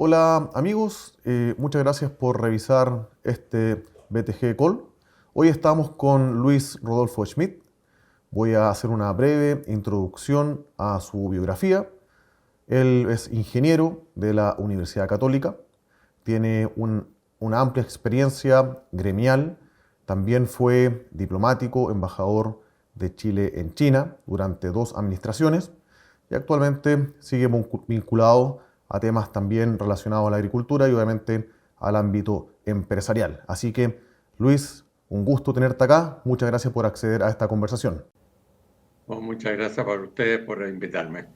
Hola amigos, muchas gracias por revisar este BTG Call. Hoy estamos con Luis Rodolfo Schmidt. Voy a hacer una breve introducción a su biografía. Él es ingeniero de la Universidad Católica, tiene una amplia experiencia gremial, también fue diplomático, embajador de Chile en China durante 2 administraciones y actualmente sigue vinculado a temas también relacionados a la agricultura y obviamente al ámbito empresarial. Así que, Luis, un gusto tenerte acá. Muchas gracias por acceder a esta conversación. Bueno, muchas gracias para ustedes por invitarme.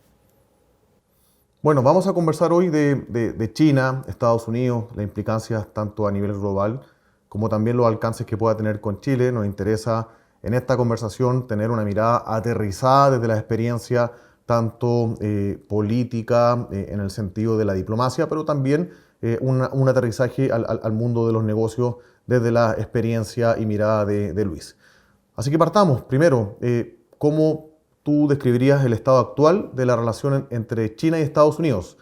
Bueno, vamos a conversar hoy de China, Estados Unidos, las implicancias tanto a nivel global como también los alcances que pueda tener con Chile. Nos interesa en esta conversación tener una mirada aterrizada desde la experiencia tanto política en el sentido de la diplomacia, pero también un aterrizaje al mundo de los negocios desde la experiencia y mirada de Luis. Así que partamos. Primero, ¿cómo tú describirías el estado actual de la relación entre China y Estados Unidos?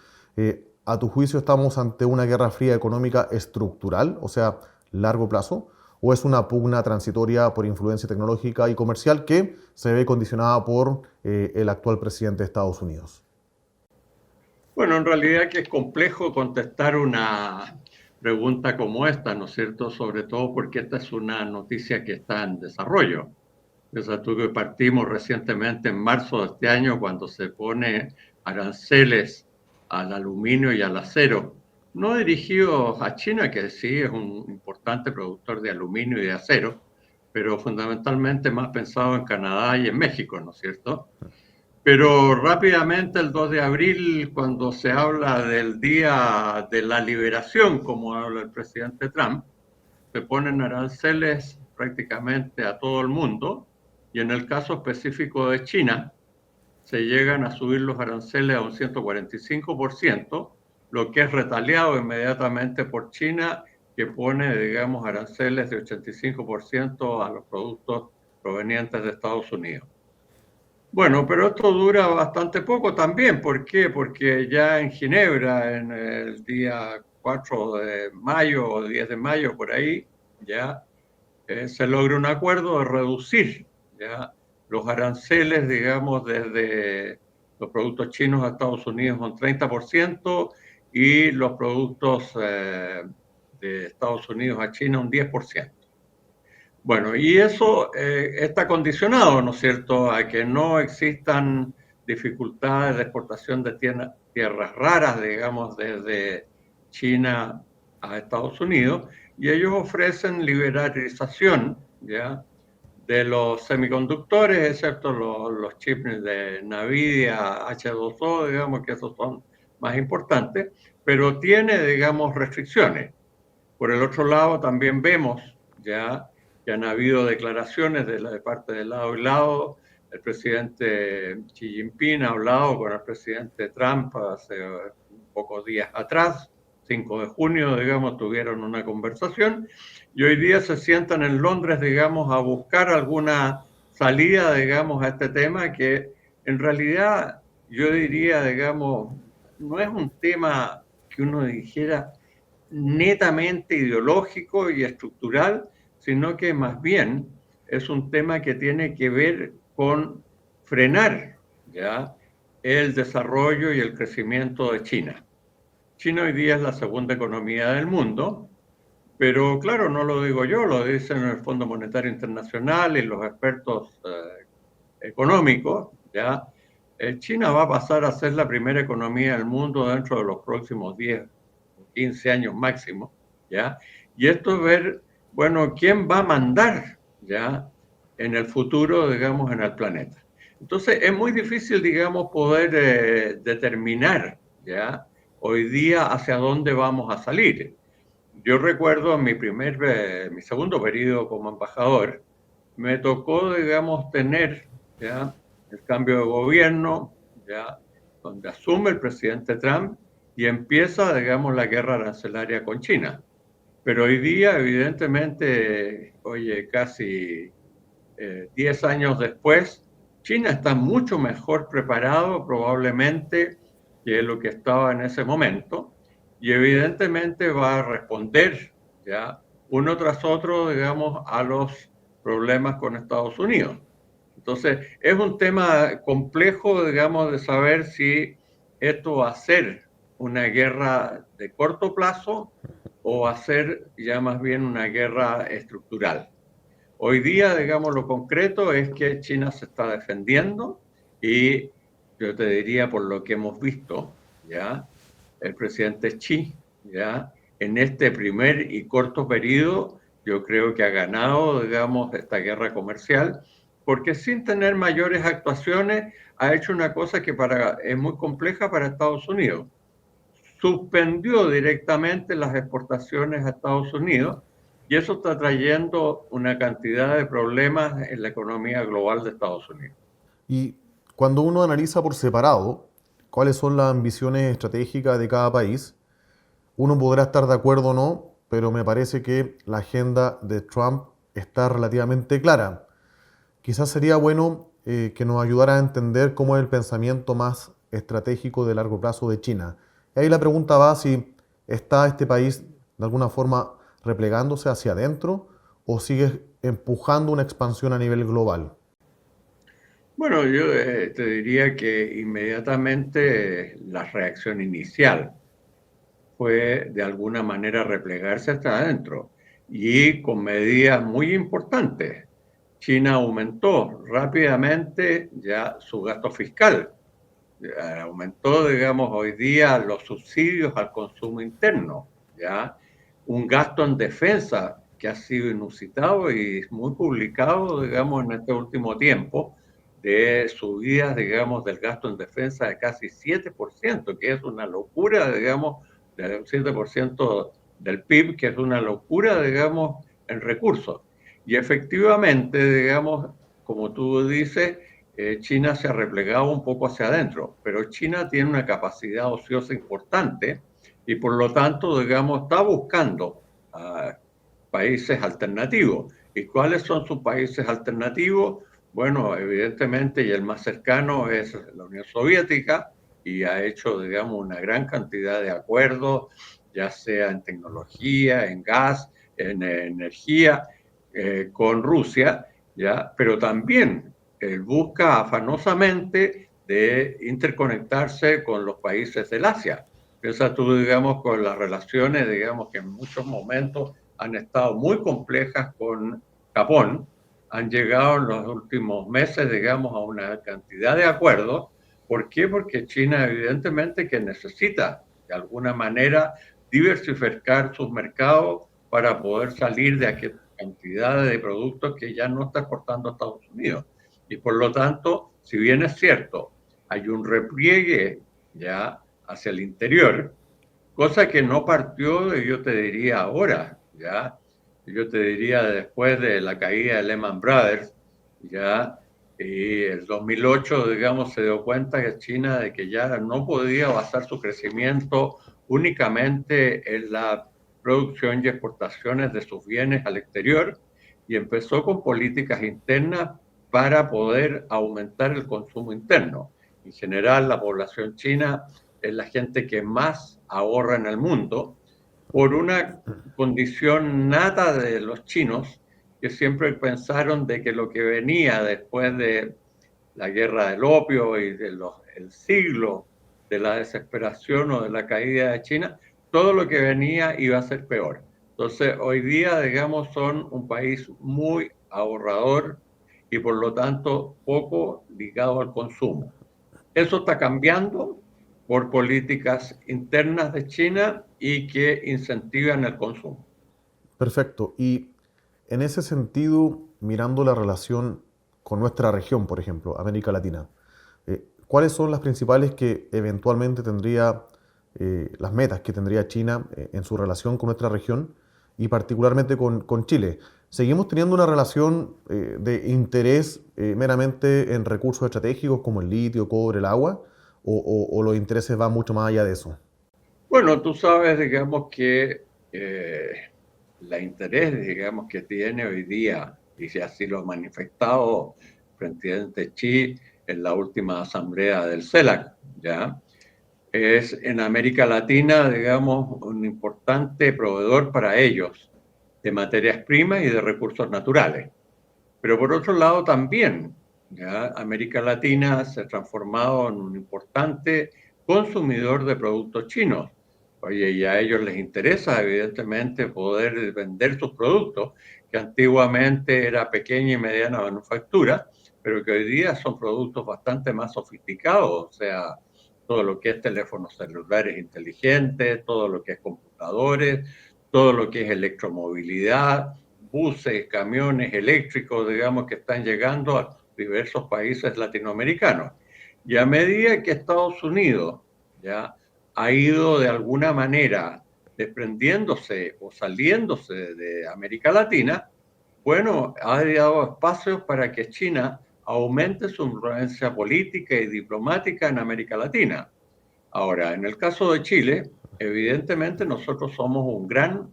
¿A tu juicio estamos ante una guerra fría económica estructural, o sea, largo plazo? ¿O es una pugna transitoria por influencia tecnológica y comercial que se ve condicionada por el actual presidente de Estados Unidos? Bueno, en realidad que es complejo contestar una pregunta como esta, ¿no es cierto? Sobre todo porque esta es una noticia que está en desarrollo. Piensa tú que partimos recientemente en marzo de este año cuando se pone aranceles al aluminio y al acero, no dirigidos a China, que sí es un importante productor de aluminio y de acero, pero fundamentalmente más pensado en Canadá y en México, ¿no es cierto? Pero rápidamente, el 2 de abril, cuando se habla del Día de la Liberación, como habla el presidente Trump, se ponen aranceles prácticamente a todo el mundo y en el caso específico de China, se llegan a subir los aranceles a un 145%, lo que es retaliado inmediatamente por China, que pone, digamos, aranceles de 85% a los productos provenientes de Estados Unidos. Bueno, pero esto dura bastante poco también. ¿Por qué? Porque ya en Ginebra, en el día 4 de mayo o 10 de mayo, por ahí, ya se logra un acuerdo de reducir ya los aranceles, digamos, desde los productos chinos a Estados Unidos un 30% y los productos de Estados Unidos a China un 10%. Bueno, y eso está condicionado, ¿no es cierto?, a que no existan dificultades de exportación de tierras raras, digamos, desde China a Estados Unidos, y ellos ofrecen liberalización, ¿ya?, de los semiconductores, excepto los chips de Nvidia H2O, digamos, que esos son más importantes, pero tiene, digamos, restricciones. Por el otro lado, también vemos ya que han habido declaraciones de parte de lado y lado. El presidente Xi Jinping ha hablado con el presidente Trump hace pocos días atrás, 5 de junio, digamos, tuvieron una conversación y hoy día se sientan en Londres, digamos, a buscar alguna salida, digamos, a este tema que en realidad yo diría, digamos, no es un tema que uno dijera netamente ideológico y estructural, sino que más bien es un tema que tiene que ver con frenar ¿ya? El desarrollo y el crecimiento de China. China hoy día es la segunda economía del mundo, pero claro, no lo digo yo, lo dicen el Fondo Monetario Internacional y los expertos económicos, ¿ya? China va a pasar a ser la primera economía del mundo dentro de los próximos 10 o 15 años máximo, ¿ya? Y esto es ver, bueno, quién va a mandar, ¿ya?, en el futuro, digamos, en el planeta. Entonces, es muy difícil, digamos, poder determinar, ¿ya?, hoy día hacia dónde vamos a salir. Yo recuerdo en mi segundo periodo como embajador, me tocó, digamos, tener ya el cambio de gobierno, ya donde asume el presidente Trump y empieza, digamos, la guerra arancelaria con China. Pero hoy día, evidentemente, oye, casi 10 años después, China está mucho mejor preparado probablemente que lo que estaba en ese momento. y evidentemente va a responder, ¿ya? Uno tras otro, digamos, a los problemas con Estados Unidos. Entonces, es un tema complejo, digamos, de saber si esto va a ser una guerra de corto plazo o va a ser ya más bien una guerra estructural. Hoy día, digamos, lo concreto es que China se está defendiendo y yo te diría por lo que hemos visto, ¿ya? El presidente Xi, ¿ya? En este primer y corto periodo, yo creo que ha ganado, digamos, esta guerra comercial, porque sin tener mayores actuaciones ha hecho una cosa que es muy compleja para Estados Unidos. Suspendió directamente las exportaciones a Estados Unidos y eso está trayendo una cantidad de problemas en la economía global de Estados Unidos. Y cuando uno analiza por separado cuáles son las ambiciones estratégicas de cada país, uno podrá estar de acuerdo o no, pero me parece que la agenda de Trump está relativamente clara. Quizás sería bueno que nos ayudara a entender cómo es el pensamiento más estratégico de largo plazo de China. Y ahí la pregunta va si está este país de alguna forma replegándose hacia adentro o sigue empujando una expansión a nivel global. Bueno, yo te diría que inmediatamente la reacción inicial fue de alguna manera replegarse hasta adentro y con medidas muy importantes. China aumentó rápidamente ya su gasto fiscal, aumentó, digamos, hoy día los subsidios al consumo interno, ¿ya? Un gasto en defensa que ha sido inusitado y muy publicado, digamos, en este último tiempo, de subidas, digamos, del gasto en defensa de casi 7%, que es una locura, digamos, del 7% del PIB, que es una locura, digamos, en recursos. Y efectivamente, digamos, como tú dices, China se ha replegado un poco hacia adentro, pero China tiene una capacidad ociosa importante y por lo tanto, digamos, está buscando países alternativos. ¿Y cuáles son sus países alternativos? Bueno, evidentemente, y el más cercano es la Unión Soviética, y ha hecho, digamos, una gran cantidad de acuerdos, ya sea en tecnología, en gas, en energía, con Rusia, ¿ya? Pero también busca afanosamente de interconectarse con los países del Asia. Piensa tú, digamos, con las relaciones, digamos, que en muchos momentos han estado muy complejas con Japón, han llegado en los últimos meses, digamos, a una cantidad de acuerdos. ¿Por qué? Porque China evidentemente que necesita de alguna manera diversificar sus mercados para poder salir de aquella cantidad de productos que ya no está exportando a Estados Unidos. Y por lo tanto, si bien es cierto, hay un repliegue ya hacia el interior, cosa que no partió, yo te diría ahora, ya, yo te diría después de la caída de Lehman Brothers, ya, y el 2008, digamos, se dio cuenta que China de que ya no podía basar su crecimiento únicamente en la producción y exportaciones de sus bienes al exterior y empezó con políticas internas para poder aumentar el consumo interno. En general, la población china es la gente que más ahorra en el mundo por una condición nata de los chinos que siempre pensaron de que lo que venía después de la guerra del opio y del siglo de la desesperación o de la caída de China, todo lo que venía iba a ser peor. Entonces, hoy día, digamos, son un país muy ahorrador y por lo tanto poco ligado al consumo. Eso está cambiando por políticas internas de China y que incentivan el consumo. Perfecto. Y en ese sentido, mirando la relación con nuestra región, por ejemplo, América Latina, ¿cuáles son las principales que eventualmente tendría, las metas que tendría China en su relación con nuestra región y particularmente con Chile? ¿Seguimos teniendo una relación de interés meramente en recursos estratégicos como el litio, cobre, el agua? ¿O los intereses van mucho más allá de eso? Bueno, tú sabes, digamos, que la interés, digamos, que tiene hoy día, y si así lo ha manifestado el presidente Xi en la última asamblea del CELAC, ¿ya? es en América Latina, digamos, un importante proveedor para ellos de materias primas y de recursos naturales. Pero por otro lado también, ¿ya? América Latina se ha transformado en un importante consumidor de productos chinos. Oye, y a ellos les interesa, evidentemente, poder vender sus productos, que antiguamente era pequeña y mediana manufactura, pero que hoy día son productos bastante más sofisticados, o sea, todo lo que es teléfonos celulares inteligentes, todo lo que es computadores, todo lo que es electromovilidad, buses, camiones eléctricos, digamos, que están llegando a diversos países latinoamericanos. Y a medida que Estados Unidos ya ha ido de alguna manera desprendiéndose o saliéndose de América Latina, bueno, ha dado espacios para que China aumente su influencia política y diplomática en América Latina. Ahora, en el caso de Chile, evidentemente nosotros somos un gran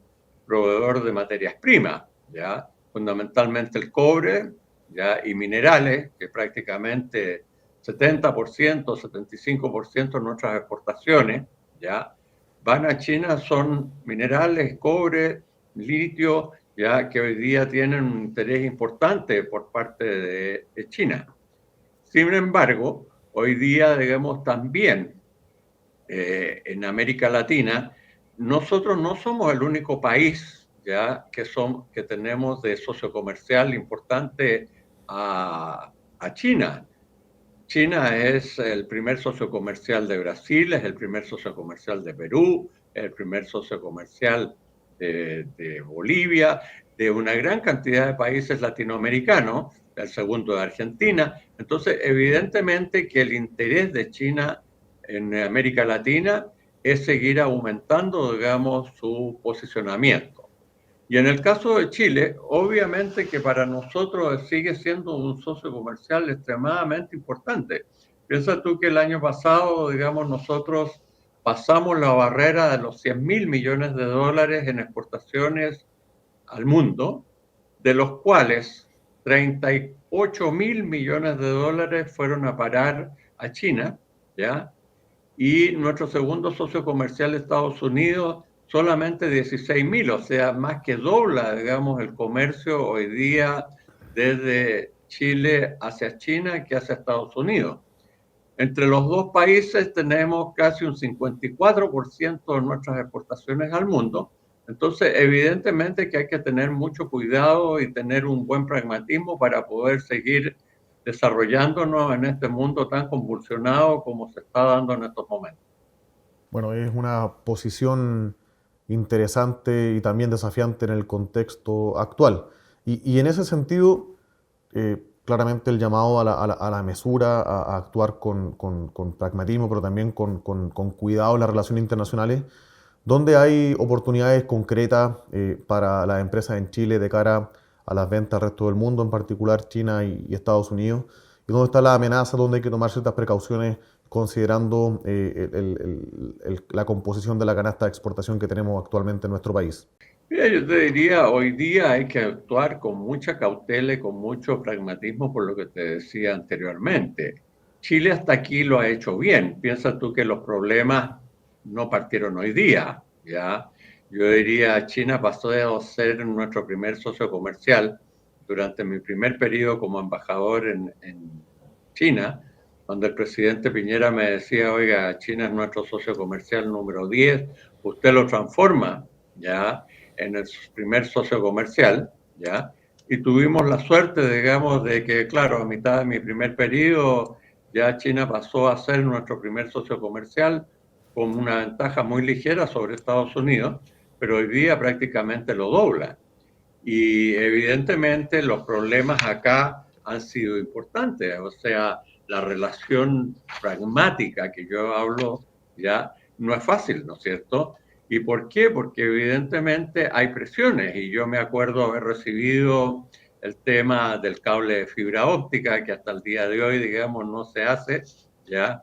proveedor de materias primas, ¿ya? Fundamentalmente el cobre, ¿ya? Y minerales, que prácticamente 70%, 75% de nuestras exportaciones, ¿ya? Van a China, son minerales, cobre, litio, ya que hoy día tienen un interés importante por parte de China. Sin embargo, hoy día, digamos, también en América Latina, nosotros no somos el único país ya que tenemos de socio comercial importante a China. China es el primer socio comercial de Brasil, es el primer socio comercial de Perú, es el primer socio comercial de Bolivia, de una gran cantidad de países latinoamericanos, el segundo de Argentina. Entonces, evidentemente que el interés de China en América Latina es seguir aumentando, digamos, su posicionamiento. Y en el caso de Chile, obviamente que para nosotros sigue siendo un socio comercial extremadamente importante. Piensa tú que el año pasado, digamos, nosotros pasamos la barrera de los 100.000 millones de dólares en exportaciones al mundo, de los cuales 38.000 millones de dólares fueron a parar a China, ¿ya? Y nuestro segundo socio comercial, Estados Unidos, solamente 16.000, o sea, más que dobla, digamos, el comercio hoy día desde Chile hacia China que hacia Estados Unidos. Entre los dos países tenemos casi un 54% de nuestras exportaciones al mundo. Entonces, evidentemente que hay que tener mucho cuidado y tener un buen pragmatismo para poder seguir desarrollándonos en este mundo tan convulsionado como se está dando en estos momentos. Bueno, es una posición interesante y también desafiante en el contexto actual. Y en ese sentido, claramente el llamado a la mesura, a actuar con pragmatismo, pero también con cuidado en las relaciones internacionales, donde hay oportunidades concretas para las empresas en Chile de cara a las ventas al resto del mundo, en particular China y Estados Unidos, y donde está la amenaza, donde hay que tomar ciertas precauciones considerando la composición de la canasta de exportación que tenemos actualmente en nuestro país. Mira, yo te diría, hoy día hay que actuar con mucha cautela y con mucho pragmatismo por lo que te decía anteriormente. Chile hasta aquí lo ha hecho bien. Piensa tú que los problemas no partieron hoy día, ¿ya? Yo diría, China pasó de ser nuestro primer socio comercial durante mi primer periodo como embajador en China, donde el presidente Piñera me decía, oiga, China es nuestro socio comercial número 10, usted lo transforma, ¿ya? En el primer socio comercial, ¿ya? Y tuvimos la suerte, digamos, de que, claro, a mitad de mi primer periodo, ya China pasó a ser nuestro primer socio comercial con una ventaja muy ligera sobre Estados Unidos, pero hoy día prácticamente lo dobla. Y evidentemente los problemas acá han sido importantes, o sea, la relación pragmática que yo hablo ya no es fácil, ¿no es cierto? ¿Y por qué? Porque evidentemente hay presiones y yo me acuerdo haber recibido el tema del cable de fibra óptica que hasta el día de hoy, digamos, no se hace, ¿ya?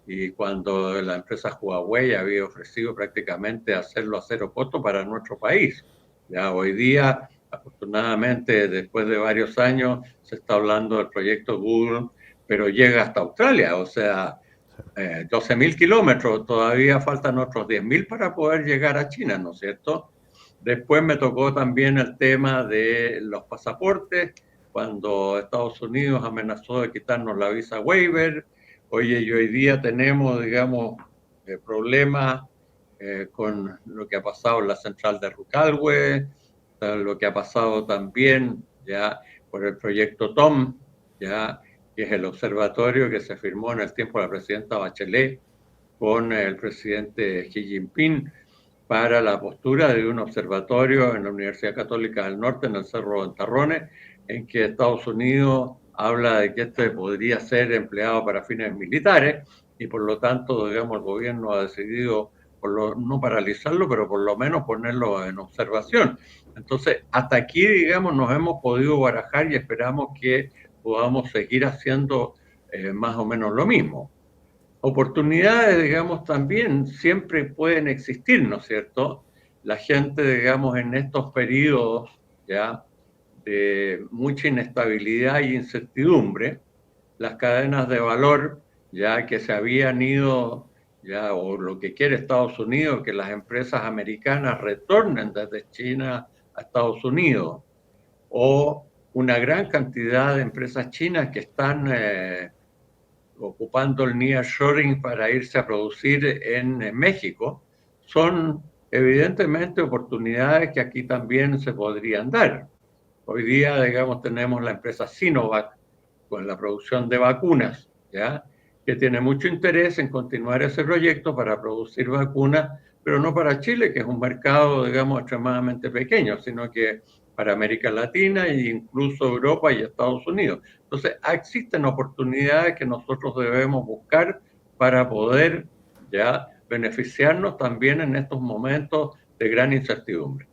Y cuando la empresa Huawei había ofrecido prácticamente hacerlo a cero costo para nuestro país. Ya hoy día, afortunadamente, después de varios años, se está hablando del proyecto Google, pero llega hasta Australia, o sea, 12.000 kilómetros, todavía faltan otros 10.000 para poder llegar a China, ¿no es cierto? Después me tocó también el tema de los pasaportes, cuando Estados Unidos amenazó de quitarnos la visa waiver. Oye, y hoy día tenemos, digamos, problemas con lo que ha pasado en la central de Rucalhue, lo que ha pasado también ya por el proyecto TOM, ya que es el observatorio que se firmó en el tiempo de la presidenta Bachelet con el presidente Xi Jinping para la postura de un observatorio en la Universidad Católica del Norte, en el Cerro de Antarrones, en que Estados Unidos habla de que este podría ser empleado para fines militares y por lo tanto, digamos, el gobierno ha decidido no paralizarlo, pero por lo menos ponerlo en observación. Entonces, hasta aquí, digamos, nos hemos podido barajar y esperamos que podamos seguir haciendo más o menos lo mismo. Oportunidades, digamos, también siempre pueden existir, ¿no es cierto? La gente, digamos, en estos periodos ya de mucha inestabilidad y incertidumbre, las cadenas de valor ya que se habían ido, ya, o lo que quiere Estados Unidos, que las empresas americanas retornen desde China a Estados Unidos, o una gran cantidad de empresas chinas que están ocupando el nearshoring para irse a producir en México, son evidentemente oportunidades que aquí también se podrían dar. Hoy día, digamos, tenemos la empresa Sinovac con la producción de vacunas, ¿ya? Que tiene mucho interés en continuar ese proyecto para producir vacunas, pero no para Chile, que es un mercado, digamos, extremadamente pequeño, sino que para América Latina e incluso Europa y Estados Unidos. Entonces, existen oportunidades que nosotros debemos buscar para poder ya beneficiarnos también en estos momentos de gran incertidumbre.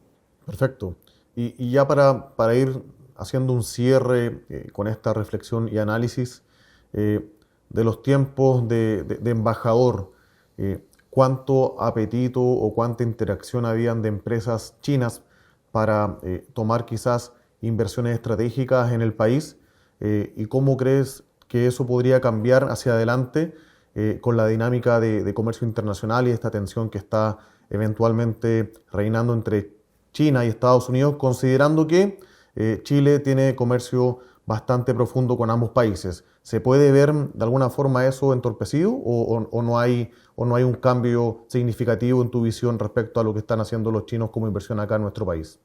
Perfecto. Y ya para ir haciendo un cierre con esta reflexión y análisis de los tiempos de embajador, ¿cuánto apetito o cuánta interacción habían de empresas chinas para tomar quizás inversiones estratégicas en el país? ¿Y cómo crees que eso podría cambiar hacia adelante con la dinámica de comercio internacional y esta tensión que está eventualmente reinando entre China y Estados Unidos, considerando que Chile tiene comercio bastante profundo con ambos países? ¿Se puede ver de alguna forma eso entorpecido o no hay un cambio significativo en tu visión respecto a lo que están haciendo los chinos como inversión acá en nuestro país?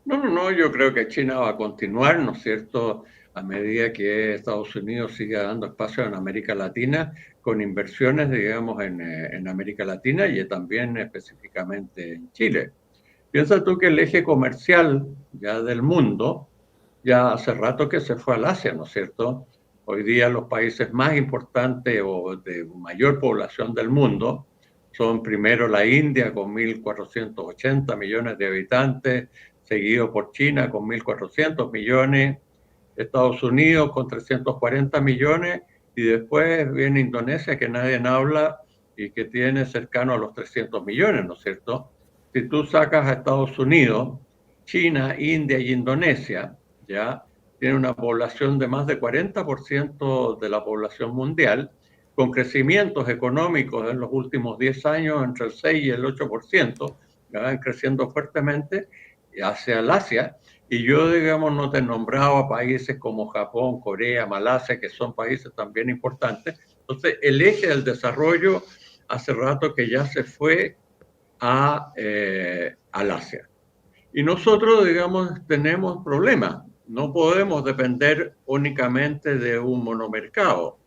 No, yo creo que China va a continuar, ¿no es cierto?, a medida que Estados Unidos siga dando espacio en América Latina, con inversiones, digamos, en América Latina y también específicamente en Chile. Piensa tú que el eje comercial ya del mundo, ya hace rato que se fue al Asia, ¿no es cierto? Hoy día los países más importantes o de mayor población del mundo son primero la India con 1.480 millones de habitantes, seguido por China con 1.400 millones, Estados Unidos con 340 millones y después viene Indonesia que nadie habla y que tiene cercano a los 300 millones, ¿no es cierto? Si tú sacas a Estados Unidos, China, India y Indonesia, ya tiene una población de más de 40% de la población mundial, con crecimientos económicos en los últimos 10 años entre el 6 y el 8%, ya van creciendo fuertemente hacia el Asia, y yo, digamos, no te he nombrado a países como Japón, Corea, Malasia, que son países también importantes. Entonces, el eje del desarrollo hace rato que ya se fue al Asia. Y nosotros, digamos, tenemos problemas. No podemos depender únicamente de un monomercado.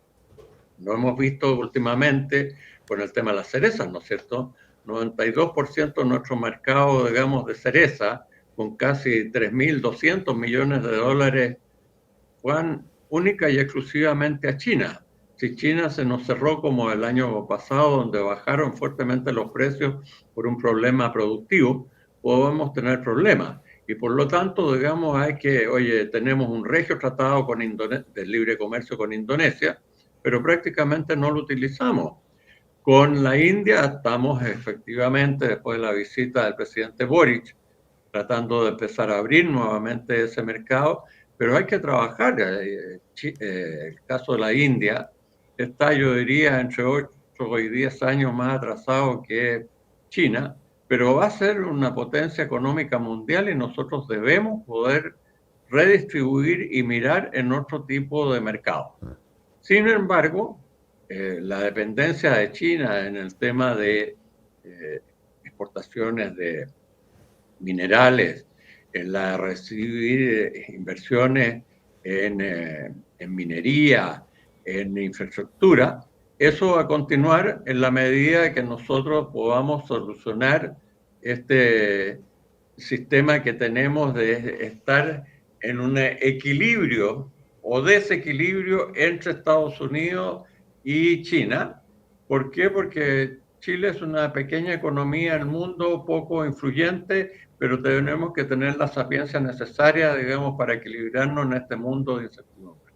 Lo hemos visto últimamente con el tema de las cerezas, ¿no es cierto? 92% de nuestro mercado, digamos, de cereza, con casi 3.200 millones de dólares, van única y exclusivamente a China. Si China se nos cerró como el año pasado, donde bajaron fuertemente los precios por un problema productivo, podemos tener problemas. Y por lo tanto, digamos, tenemos un regio tratado con de libre comercio con Indonesia, pero prácticamente no lo utilizamos. Con la India estamos efectivamente, después de la visita del presidente Boric, tratando de empezar a abrir nuevamente ese mercado, pero hay que trabajar. El caso de la India está, yo diría, entre 8 y 10 años más atrasado que China, pero va a ser una potencia económica mundial y nosotros debemos poder redistribuir y mirar en otro tipo de mercado. Sin embargo, la dependencia de China en el tema de exportaciones de minerales, en la recibir inversiones en minería, en infraestructura, eso va a continuar en la medida que nosotros podamos solucionar este sistema que tenemos de estar en un equilibrio o desequilibrio entre Estados Unidos y China. ¿Por qué? Porque Chile es una pequeña economía en el mundo, poco influyente, pero tenemos que tener la sapiencia necesaria, digamos, para equilibrarnos en este mundo de incertidumbre.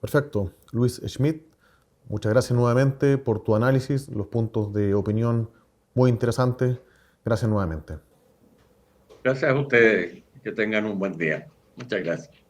Perfecto. Luis Schmidt, muchas gracias nuevamente por tu análisis, los puntos de opinión muy interesantes. Gracias nuevamente. Gracias a ustedes, que tengan un buen día. Muchas gracias.